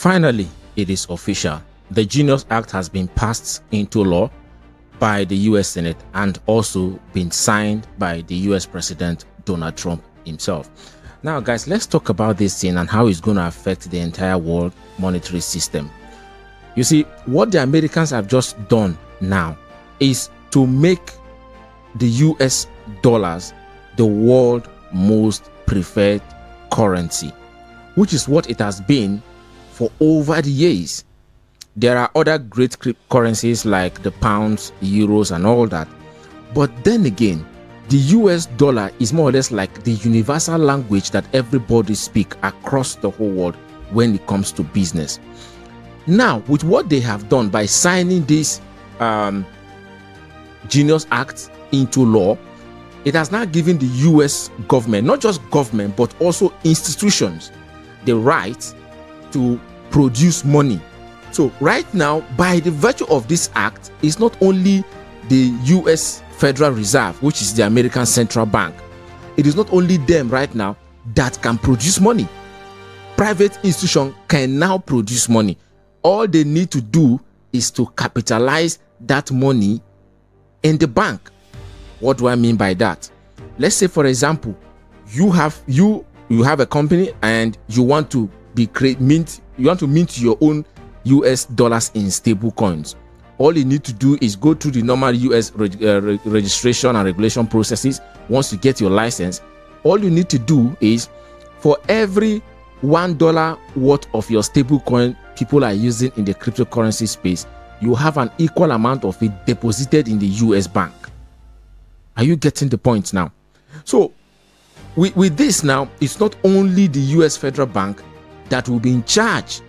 Finally, it is official. The Genius Act has been passed into law by the US Senate and also been signed by the US President Donald Trump himself. Now, guys, let's talk about this thing and how it's going to affect the entire world monetary system. You see, what the Americans have just done now is to make the US dollars the world's most preferred currency, which is what it has been for over the years. There are other great currencies like the pounds, euros, and all that. But then again, the US dollar is more or less like the universal language that everybody speaks across the whole world when it comes to business. Now, with what they have done by signing this Genius Act into law, it has now given the US government, not just government, but also institutions, the right to produce money. So right now, by the virtue of this act, it's not only the US Federal Reserve, which is the American Central Bank. It is not only them right now that can produce money. Private institutions can now produce money. All they need to do is to capitalize that money in the bank. What do I mean by that? Let's say, for example, you have a company and you want to mint your own US dollars in stable coins. All you need to do is go through the normal US registration and regulation processes. Once you get your license, all you need to do is, for every $1 worth of your stable coin people are using in the cryptocurrency space, you have an equal amount of it deposited in the US bank. Are you getting the point now? So with this now, it's not only the US Federal Bank that will be in charge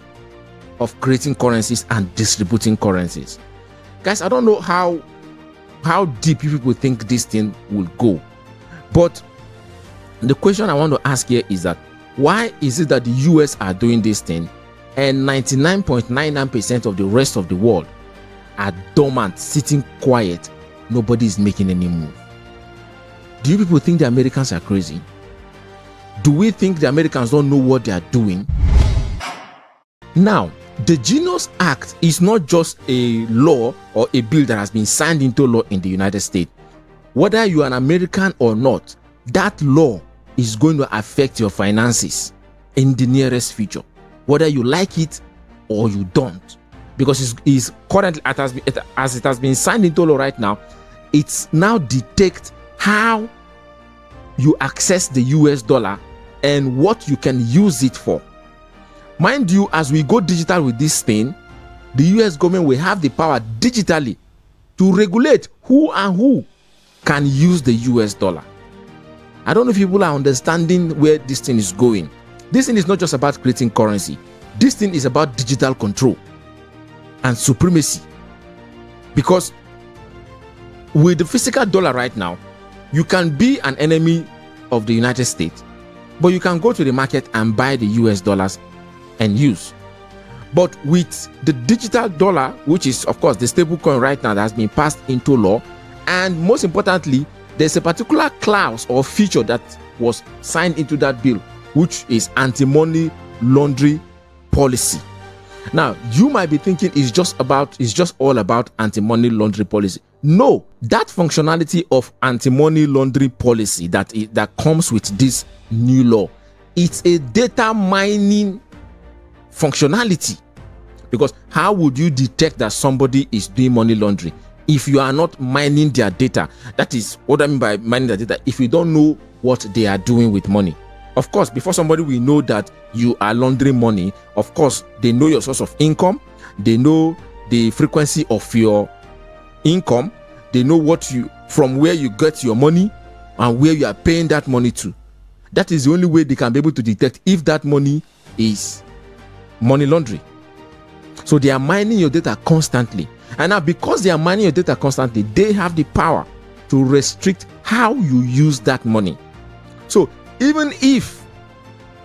of creating currencies and distributing currencies. Guys, I don't know how deep people think this thing will go, but the question I want to ask here is that why is it that the US are doing this thing and 99.99% of the rest of the world are dormant, sitting quiet? Nobody is making any move. Do you people think the Americans are crazy? Do we think the Americans don't know what they are doing? Now, the Genius Act is not just a law or a bill that has been signed into law in the United States. Whether you are an American or not, that law is going to affect your finances in the nearest future, whether you like it or you don't. Because it's currently, as it has been signed into law right now, it's now detect how you access the US dollar and what you can use it for. Mind you, as we go digital with this thing, the US government will have the power digitally to regulate who and who can use the US dollar. I don't know if people are understanding where this thing is going. This thing is not just about creating currency. This thing is about digital control and supremacy. Because with the physical dollar right now, you can be an enemy of the United States, but you can go to the market and buy the US dollars and use. But with the digital dollar, which is of course the stable coin right now that has been passed into law, and most importantly, there's a particular clause or feature that was signed into that bill, which is anti-money laundering policy. Now, you might be thinking it's just all about anti-money laundering policy. No, that functionality of anti-money laundering policy that comes with this new law, it's a data mining functionality. Because how would you detect that somebody is doing money laundering if you are not mining their data? That is what I mean by mining their data. If you don't know what they are doing with money, of course, before somebody will know that you are laundering money, of course, they know your source of income, they know the frequency of your income, they know from where you get your money and where you are paying that money to. That is the only way they can be able to detect if that money is money laundering. So they are mining your data constantly. And now, because they are mining your data constantly, they have the power to restrict how you use that money. So even if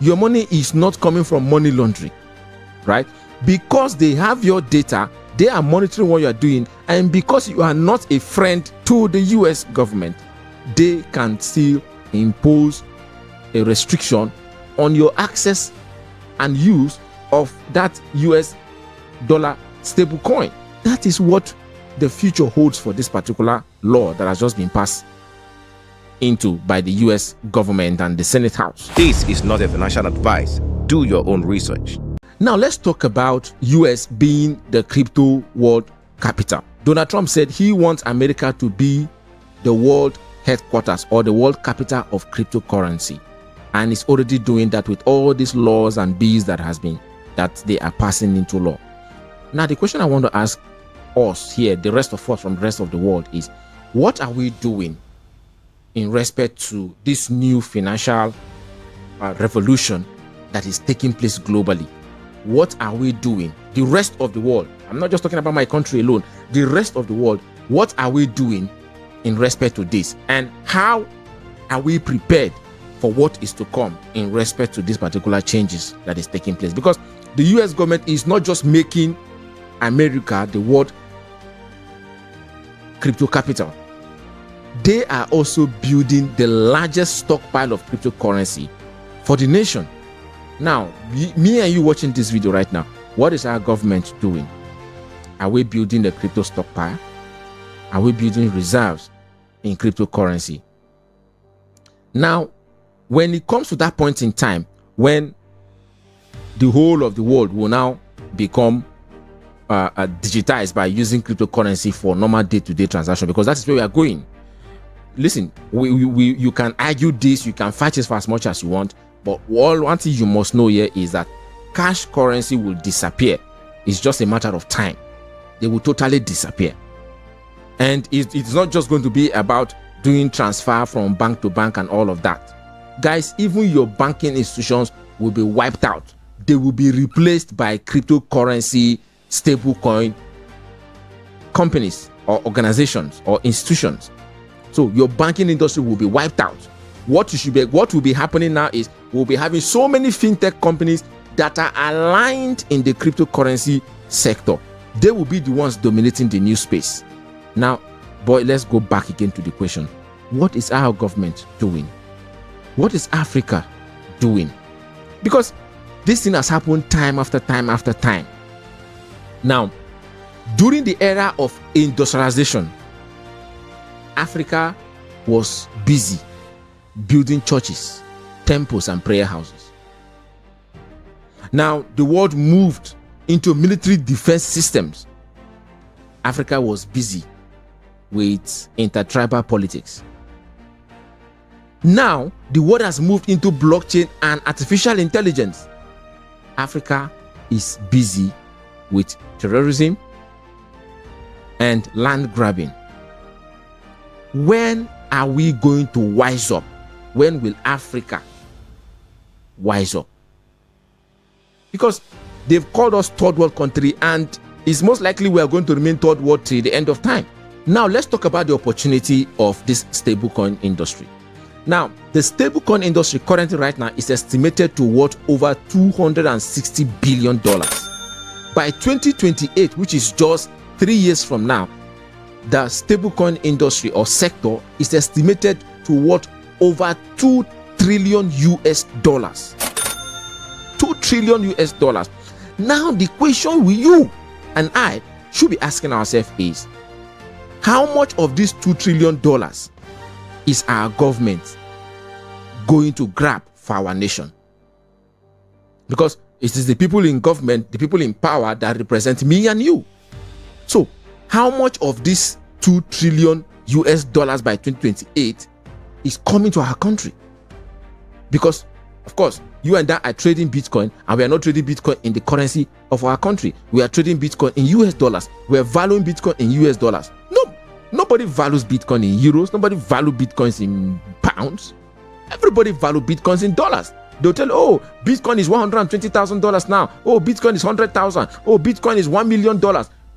your money is not coming from money laundering, right? Because they have your data, they are monitoring what you are doing, and because you are not a friend to the US government, they can still impose a restriction on your access and use of that US dollar stable coin. That is what the future holds for this particular law that has just been passed into by the US government and the Senate House. This is not a financial advice. Do your own research. Now let's talk about US being the crypto world capital. Donald Trump said he wants America to be the world headquarters or the world capital of cryptocurrency, and is already doing that with all these laws and bills that they are passing into law. Now the question I want to ask us here, the rest of us from the rest of the world, is what are we doing in respect to this new financial revolution that is taking place globally? What are we doing? The rest of the world, I'm not just talking about my country alone, the rest of the world, what are we doing in respect to this? And how are we prepared for what is to come in respect to these particular changes that is taking place? Because the US government is not just making America the world crypto capital. They are also building the largest stockpile of cryptocurrency for the nation. Now, me and you watching this video right now, what is our government doing? Are we building the crypto stockpile? Are we building reserves in cryptocurrency? Now, when it comes to that point in time, when the whole of the world will now become digitized by using cryptocurrency for normal day-to-day transaction, because that is where we are going. Listen, you can argue this, you can fight it for as much as you want, but one thing you must know here is that cash currency will disappear. It's just a matter of time. They will totally disappear. And it's not just going to be about doing transfer from bank to bank and all of that. Guys, even your banking institutions will be wiped out. They will be replaced by cryptocurrency, stablecoin companies or organizations or institutions. So your banking industry will be wiped out. What will be happening now is we'll be having so many fintech companies that are aligned in the cryptocurrency sector. They will be the ones dominating the new space. Now, boy, let's go back again to the question. What is our government doing? What is Africa doing? Because this thing has happened time after time after time. Now, during the era of industrialization, Africa was busy building churches, temples, and prayer houses. Now, the world moved into military defense systems. Africa was busy with intertribal politics. Now, the world has moved into blockchain and artificial intelligence. Africa is busy with terrorism and land grabbing. When are we going to wise up? When will Africa wise up? Because they've called us third world country, and it's most likely we are going to remain third world till the end of time. Now, let's talk about the opportunity of this stablecoin industry. Now, the stablecoin industry currently right now is estimated to worth over $260 billion. By 2028, which is just 3 years from now, the stablecoin industry or sector is estimated to worth over $2 trillion US. $2 trillion US. Now, the question you and I should be asking ourselves is, how much of this $2 trillion is our government going to grab for our nation? Because it is the people in government, the people in power that represent me and you. So, how much of this $2 trillion US by 2028 is coming to our country? Because, of course, you and I are trading Bitcoin, and we are not trading Bitcoin in the currency of our country. We are trading Bitcoin in US dollars. We are valuing Bitcoin in US dollars. Nobody values Bitcoin in euros. Nobody values Bitcoins in pounds. Everybody values Bitcoins in dollars. They'll tell, oh, Bitcoin is $120,000 now. Oh, Bitcoin is 100,000. Oh, Bitcoin is $1 million.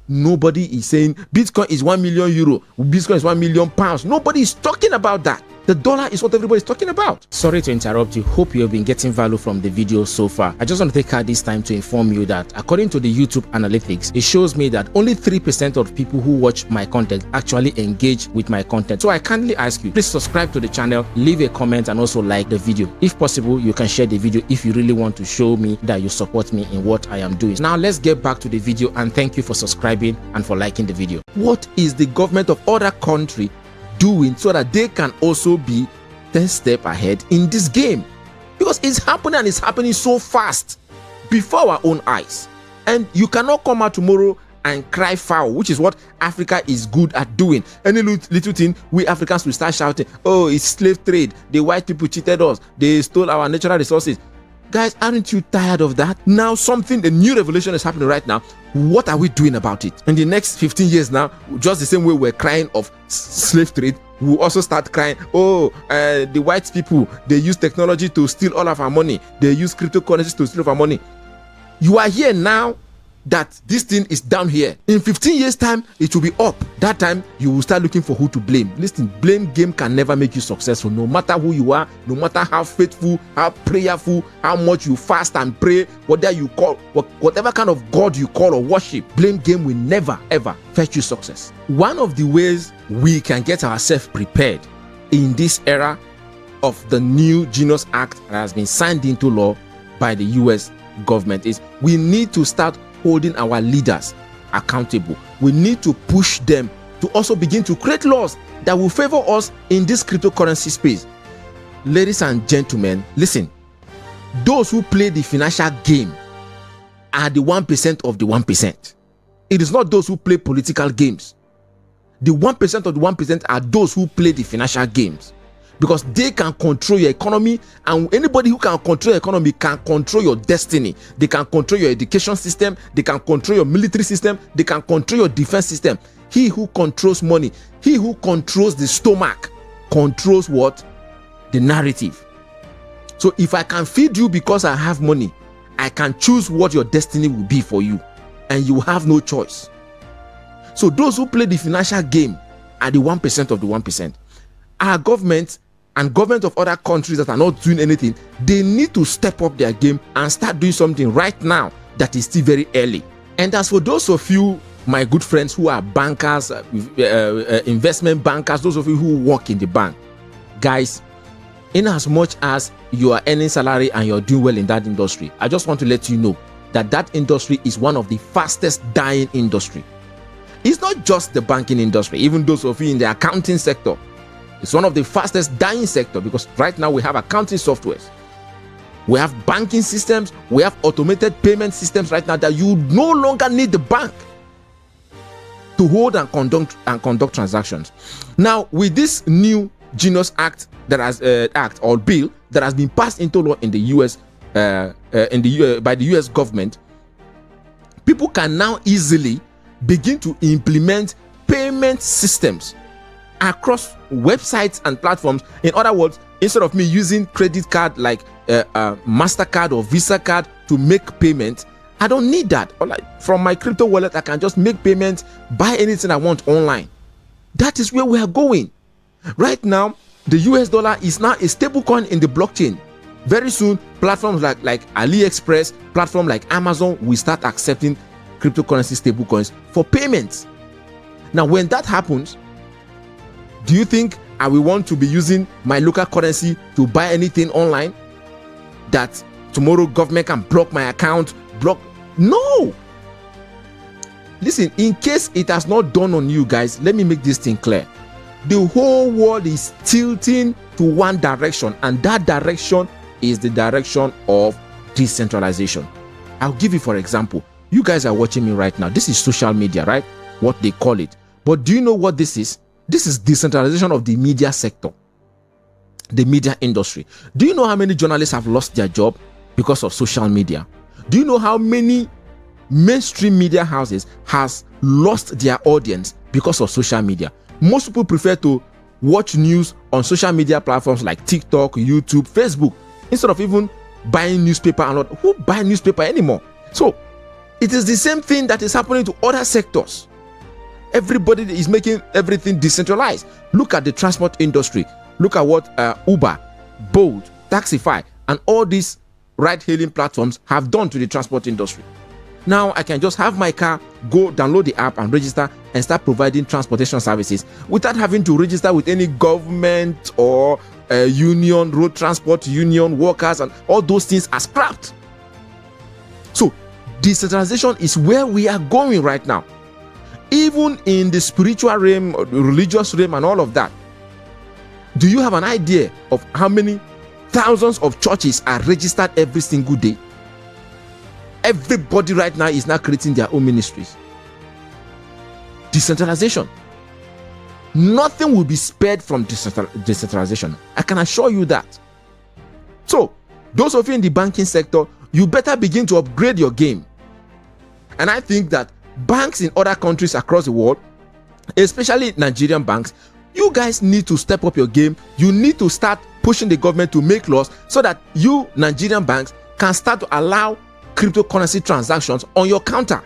Nobody is saying Bitcoin is 1 million euro. Bitcoin is 1 million pounds. Nobody is talking about that. The dollar is what everybody's talking about. Sorry to interrupt you. Hope you have been getting value from the video so far. I just want to take out this time to inform you that according to the YouTube analytics, it shows me that only 3% of people who watch my content actually engage with my content. So I kindly ask you, please subscribe to the channel, leave a comment, and also like the video. If possible, you can share the video if you really want to show me that you support me in what I am doing. Now let's get back to the video, and thank you for subscribing and for liking the video. What is the government of other country doing so that they can also be 10 steps ahead in this game? Because it's happening, and it's happening so fast before our own eyes, and you cannot come out tomorrow and cry foul, which is what Africa is good at doing. Any little thing, we Africans will start shouting, oh, it's slave trade, the white people cheated us, they stole our natural resources. Guys, aren't you tired of that? Now a new revelation is happening right now. What are we doing about it? In the next 15 years now, just the same way we're crying of slave trade, we'll also start crying, oh, the white people, they use technology to steal all of our money. They use cryptocurrencies to steal our money. You are here now that this thing is down here. In 15 years time, it will be up. That time, you will start looking for who to blame. Listen, blame game can never make you successful. No matter who you are, no matter how faithful, how prayerful, how much you fast and pray, whatever kind of God you call or worship, blame game will never ever fetch you success. One of the ways we can get ourselves prepared in this era of the new Genius Act that has been signed into law by the US government is we need to start holding our leaders accountable. We need to push them to also begin to create laws that will favor us in this cryptocurrency space. Ladies and gentlemen, listen, those who play the financial game are the 1% of the 1%. It is not those who play political games. The 1% of the 1% are those who play the financial games, because they can control your economy, and anybody who can control your economy can control your destiny. They can control your education system, they can control your military system, they can control your defense system. He who controls money, he who controls the stomach, controls what? The narrative. So if I can feed you because I have money, I can choose what your destiny will be for you, and you have no choice. So those who play the financial game are the 1% of the 1%. Our government and government of other countries that are not doing anything, they need to step up their game and start doing something right now that is still very early. And as for those of you, my good friends who are bankers, investment bankers, those of you who work in the bank, guys, in as much as you are earning salary and you're doing well in that industry, I just want to let you know that that industry is one of the fastest dying industry. It's not just the banking industry, even those of you in the accounting sector. It's one of the fastest dying sector, because right now we have accounting softwares, we have banking systems, we have automated payment systems right now that you no longer need the bank to hold and conduct transactions. Now, with this new Genius Act that has bill that has been passed into law in the US by the US government, people can now easily begin to implement payment systems across websites and platforms. In other words, instead of me using credit card like MasterCard or Visa card to make payments, I don't need that. Or like from my crypto wallet, I can just make payments, buy anything I want online. That is where we are going. Right now, the US dollar is now a stable coin in the blockchain. Very soon, platforms like AliExpress, platforms like Amazon will start accepting cryptocurrency stable coins for payments. Now, when that happens, do you think I will want to be using my local currency to buy anything online that tomorrow government can block my account? No. Listen, in case it has not dawned on you guys, let me make this thing clear. The whole world is tilting to one direction, and that direction is the direction of decentralization. I'll give you, for example, you guys are watching me right now. This is social media, right? What they call it. But do you know what this is? This is decentralization of the media sector, the media industry. Do you know how many journalists have lost their job because of social media? Do you know how many mainstream media houses has lost their audience because of social media? Most people prefer to watch news on social media platforms like TikTok, YouTube, Facebook, instead of even buying newspaper. And who buy newspaper anymore? So it is the same thing that is happening to other sectors. Everybody is making everything decentralized. Look at the transport industry. Look at what Uber, Bolt, Taxify, and all these ride-hailing platforms have done to the transport industry. Now I can just have my car, go download the app and register and start providing transportation services without having to register with any government or union, road transport union, workers, and all those things are scrapped. So decentralization is where we are going right now. Even in the spiritual realm, religious realm, and all of that. Do you have an idea of how many thousands of churches are registered every single day? Everybody right now is now creating their own ministries. Decentralization. Nothing will be spared from decentralization. I can assure you that. So, those of you in the banking sector, you better begin to upgrade your game. And I think that banks in other countries across the world, especially Nigerian banks, you guys need to step up your game. You need to start pushing the government to make laws so that you Nigerian banks can start to allow cryptocurrency transactions on your counter.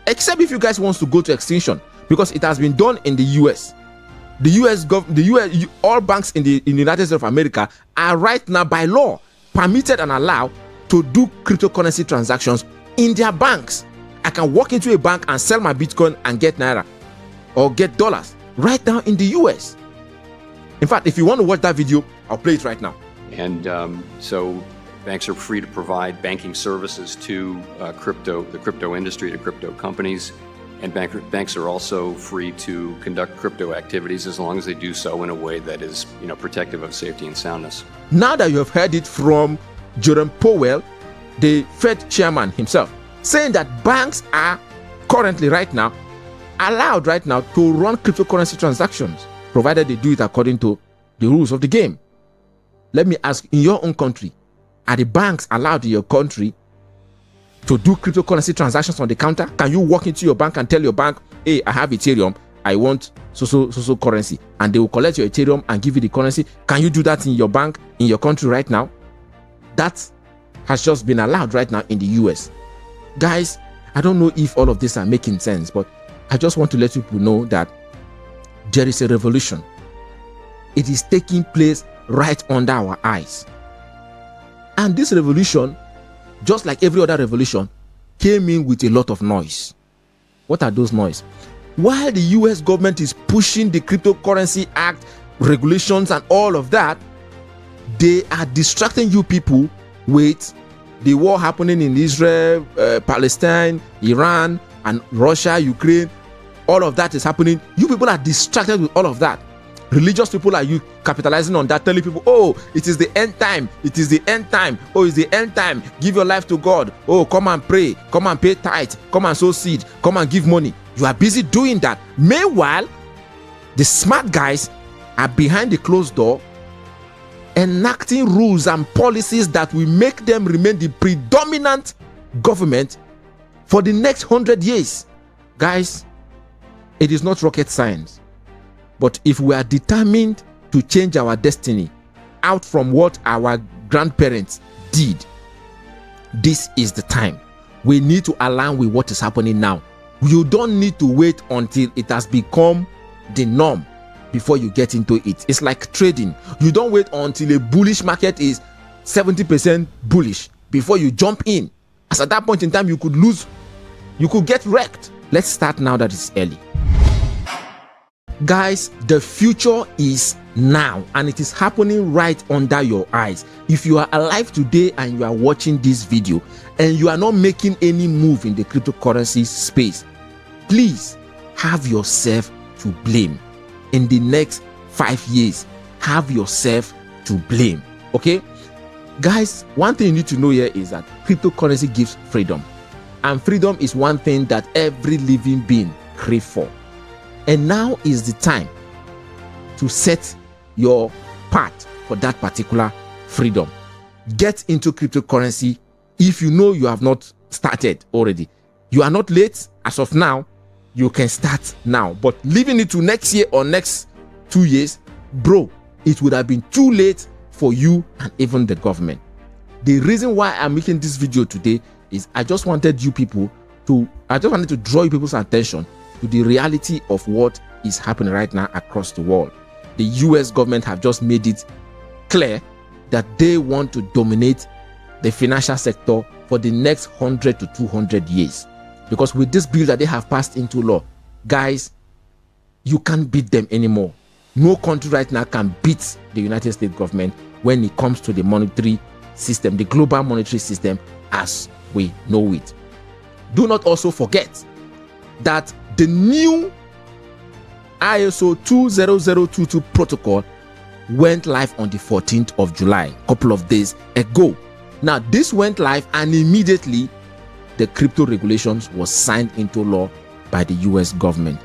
Except if you guys want to go to extinction, because it has been done in the US. All banks in the United States of America are right now by law permitted and allowed to do cryptocurrency transactions in their banks. I can walk into a bank and sell my Bitcoin and get Naira or get dollars right now in the US. In fact, if you want to watch that video, I'll play it right now. And so banks are free to provide banking services to the crypto industry, to crypto companies. And banks are also free to conduct crypto activities as long as they do so in a way that is, protective of safety and soundness. Now that you have heard it from Jerome Powell, the Fed chairman himself, saying that banks are currently right now allowed right now to run cryptocurrency transactions, provided they do it according to the rules of the game. Let me ask, in your own country, are the banks allowed in your country to do cryptocurrency transactions on the counter? Can you walk into your bank and tell your bank, hey, I have Ethereum, I want so currency, and they will collect your Ethereum and give you the currency? Can you do that in your bank, in your country right now? That has just been allowed right now in the US. Guys, I don't know if all of this are making sense, but I just want to let people know that there is a revolution. It is taking place right under our eyes. And this revolution, just like every other revolution, came in with a lot of noise. What are those noise? While the US government is pushing the Cryptocurrency Act, regulations and all of that, they are distracting you people with the war happening in Israel, Palestine, Iran, and Russia, Ukraine. All of that is happening. You people are distracted with all of that. Religious people are you capitalizing on that, telling people, oh, it is the end time. It is the end time. Oh, it's the end time. Give your life to God. Oh, come and pray. Come and pay tithe. Come and sow seed. Come and give money. You are busy doing that. Meanwhile, the smart guys are behind the closed door enacting rules and policies that will make them remain the predominant government for the next 100 years. Guys, it is not rocket science. But if we are determined to change our destiny out from what our grandparents did, this is the time. We need to align with what is happening now. You don't need to wait until it has become the norm before you get into it. It's like trading. You don't wait until a bullish market is 70% bullish before you jump in. As at that point in time, you could lose. You could get wrecked. Let's start now that it's early. Guys, the future is now and it is happening right under your eyes. If you are alive today and you are watching this video and you are not making any move in the cryptocurrency space, please have yourself to blame. In the next 5 years, have yourself to blame. Okay? Guys, one thing you need to know here is that cryptocurrency gives freedom. And freedom is one thing that every living being craves for. And now is the time to set your path for that particular freedom. Get into cryptocurrency if you know you have not started already. You are not late as of now. You can start now. But leaving it to next year or next 2 years, bro, it would have been too late for you and even the government. The reason why I'm making this video today is I just wanted to draw you people's attention to the reality of what is happening right now across the world. the US government have just made it clear that they want to dominate the financial sector for the next 100 to 200 years. Because with this bill that they have passed into law, guys, you can't beat them anymore. No country right now can beat the United States government when it comes to the monetary system, the global monetary system as we know it. Do not also forget that the new ISO 20022 protocol went live on the 14th of July, a couple of days ago. Now, this went live and immediately the crypto regulations was signed into law by the US government.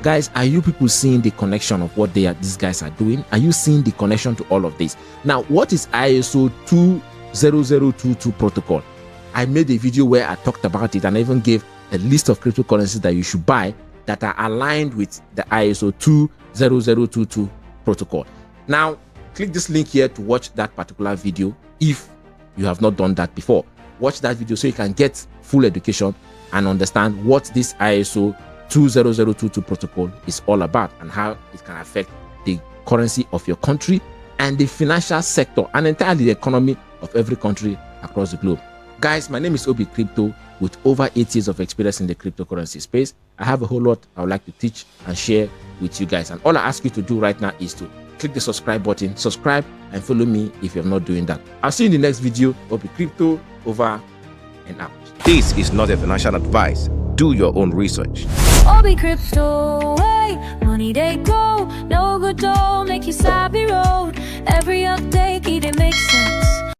Guys, are you people seeing the connection of what these guys are doing? Are you seeing the connection to all of this? Now, what is ISO 20022 protocol? I made a video where I talked about it and I even gave a list of cryptocurrencies that you should buy that are aligned with the ISO 20022 protocol. Now, click this link here to watch that particular video if you have not done that before. Watch that video so you can get full education and understand what this ISO 20022 protocol is all about and how it can affect the currency of your country and the financial sector and entirely the economy of every country across the globe. Guys, my name is Obi Crypto with over 8 years of experience in the cryptocurrency space. I have a whole lot I would like to teach and share with you guys. And all I ask you to do right now is to click the subscribe button, subscribe and follow me if you're not doing that. I'll see you in the next video. Obi Crypto, over and out. This is not a financial advice. Do your own research. Obi Crypto.